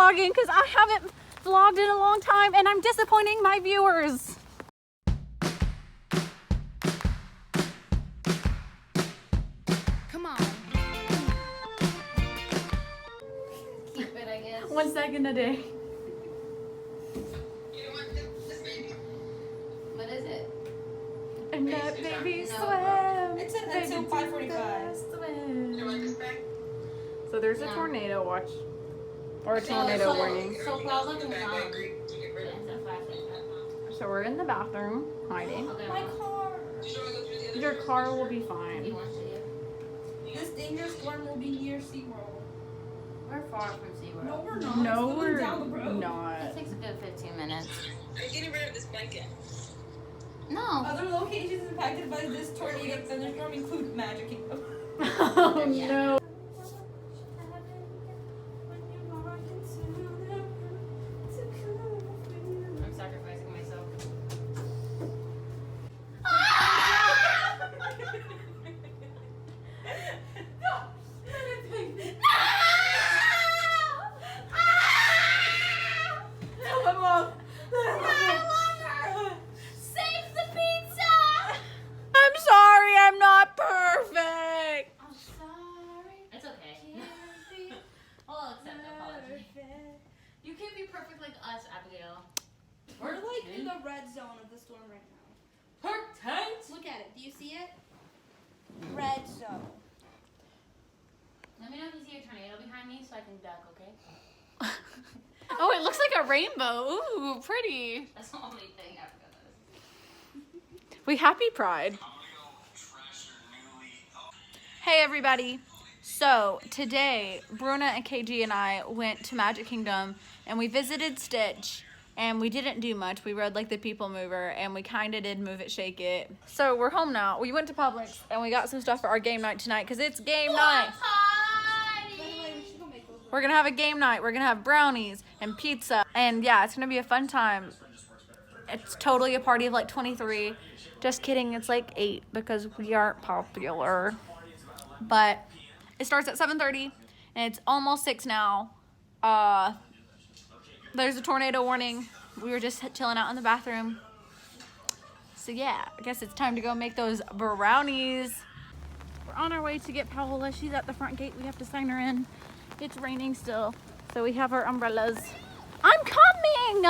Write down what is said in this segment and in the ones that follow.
vlogging because I haven't vlogged in a long time and I'm disappointing my viewers. Come on. Keep it, I guess. 1 second a day. What is it? And that baby No. swim. It's until 5:45. So there's a No. tornado watch. Or a tornado warning. So probably McDonald. So we're in the bathroom, hiding. Okay. My car. Your car will be You fine. want to? This dangerous storm will be near SeaWorld. We're far from SeaWorld. No, we're not. No, It's we're down the road. not. It takes a good 15 minutes. Are you getting rid of this blanket? No. Other locations impacted by this tornado thunderstorm include Magic Kingdom. Oh no. I'm sacrificing myself. Save the pizza! I'm sorry, I'm not perfect. I'm sorry. It's okay. I'll accept the apology. You can't be perfect like us, Abigail. We're like in the red zone of the storm right now. Perfect! Look at it. Do you see it? Red zone. Let me know if you see a tornado behind me so I can duck, okay? Oh, it looks like a rainbow. Ooh, pretty. That's the only thing Abigail does. We happy Pride. Hey everybody. So today, Bruna and KG and I went to Magic Kingdom and we visited Stitch and we didn't do much. We rode like the people mover and we kind of did Move It, Shake It. So we're home now. We went to Publix and we got some stuff for our game night tonight because it's game night. We're gonna have a game night. We're gonna have brownies and pizza. And yeah, it's gonna be a fun time. It's totally a party of like 23. Just kidding, it's like 8 because we aren't popular. But it starts at 7:30 and it's almost 6 now. There's a tornado warning. We were just chilling out in the bathroom. So yeah, I guess it's time to go make those brownies. We're on our way to get Paola. She's at the front gate. We have to sign her in. It's raining still, so we have our umbrellas. I'm coming!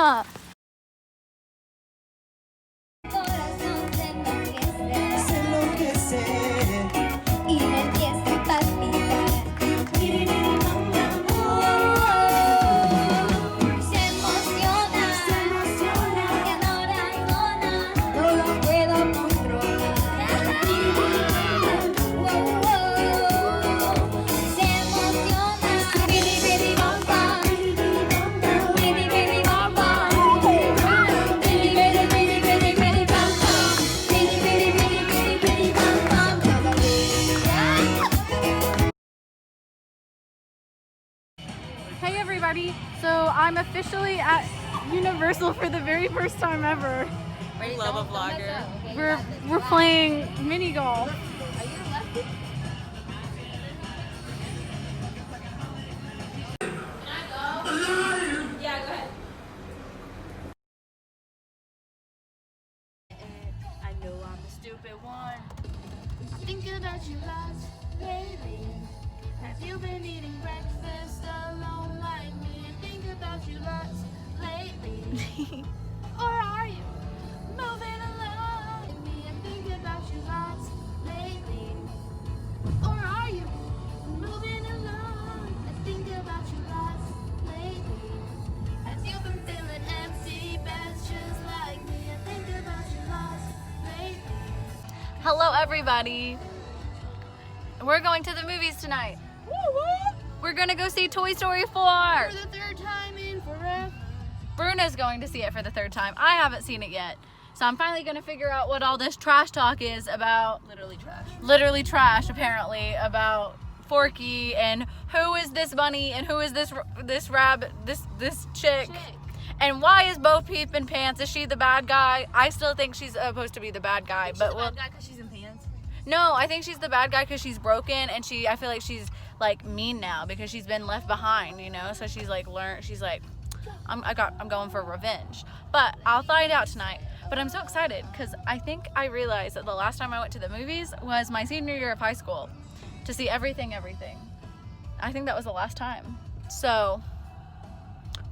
Hey everybody, so I'm officially at Universal for the very first time ever. Ready? Love a Don't mess vlogger. up, okay? You We're got this. we're playing Minigolf. Are you a lefty? Can I go? Yeah, go ahead. I know I'm the stupid one. Think about you lots lately. Have you been eating breakfast alone like me? Think about you lots lately. Or are you moving along with me? And think about you lots lately. Or are you moving along? And think about you lots lately. Have you been feeling empty beds just like me? And think about you lots lately. Hello everybody. We're going to the movies tonight. We're gonna go see Toy Story 4. For the third time in forever. Bruna's going to see it for the third time. I haven't seen it yet. So I'm finally gonna figure out what all this trash talk is about. Literally trash. Literally trash, apparently, about Forky and who is this bunny and who is this rabbit, this chick. And why is Bo Peep in pants? Is she the bad guy? I still think she's supposed to be the bad guy, but She's the bad guy because she's in pants. no, I think she's the bad guy because she's broken and I feel like she's like mean now because she's been left behind, you know. So she's like I'm going for revenge. But I'll find out tonight. But I'm so excited because I think I realized that the last time I went to the movies was my senior year of high school to see everything. I think that was the last time. So,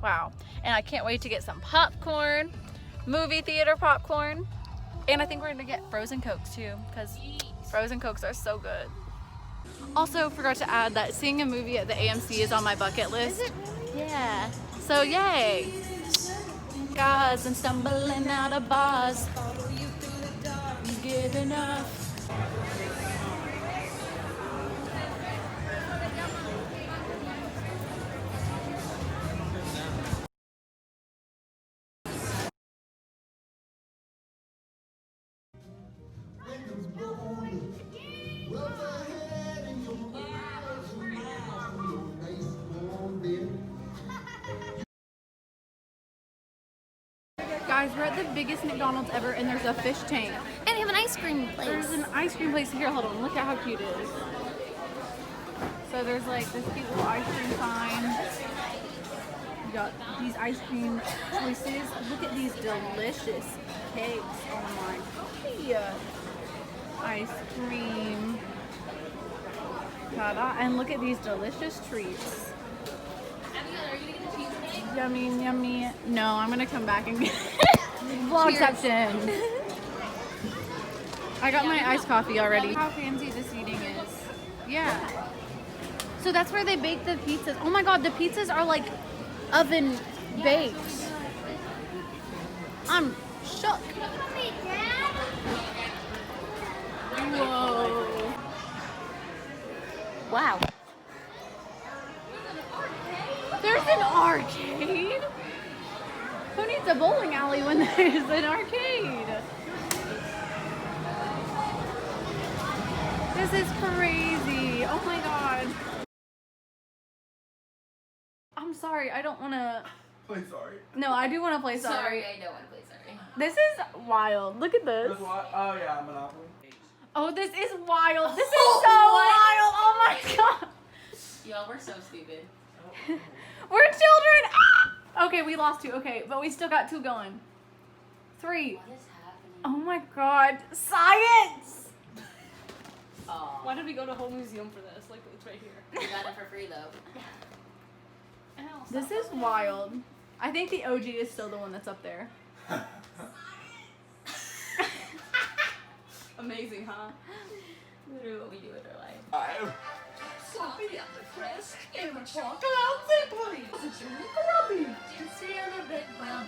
wow. And I can't wait to get some popcorn, movie theater popcorn. And I think we're gonna get frozen Cokes too because frozen Cokes are so good. Also forgot to add that seeing a movie at the AMC is on my bucket list. Is it really? Yeah. So yay. Guys, I'm stumbling out of bars. Give enough. Guys, we're at the biggest McDonald's ever, and there's a fish tank. And we have an ice cream place. There's an ice cream place here. Hold on, look at how cute it is. So there's like this cute little ice cream sign. You got these ice cream choices. Look at these delicious cakes. Oh my god. Ice cream. Ta-da. And look at these delicious treats. Abigail, are you gonna get the cheesecake? Yummy, yummy. No, I'm gonna come back and get vlog section. I got my iced coffee already. How fancy this seating is. Yeah. So that's where they bake the pizzas. Oh my god, the pizzas are like oven baked. I'm shook. Whoa. Wow. There's an arcade? Who needs a bowling alley when there's an arcade? This is crazy. Oh my god. I'm sorry, I don't want to... Play sorry. No, I do want to play Sorry, sorry. I don't want to play sorry. This is wild. Look at this. Oh yeah, Monopoly. Oh, this is wild. This is so wild. Oh my god. Y'all, we're so stupid. We're children. Ah! Okay, we lost 2. Okay, but we still got 2 going. 3. What is happening? Oh my god. Science. Oh, Why did we go to a whole museum for this? Like, it's right here. we got it for free though. This is wild. I think the OG is still the one that's up there. Amazing, huh? Literally what we do with our life. Sloppy on the crest, in the chocolate, please. It's a grubby. You see on a big brown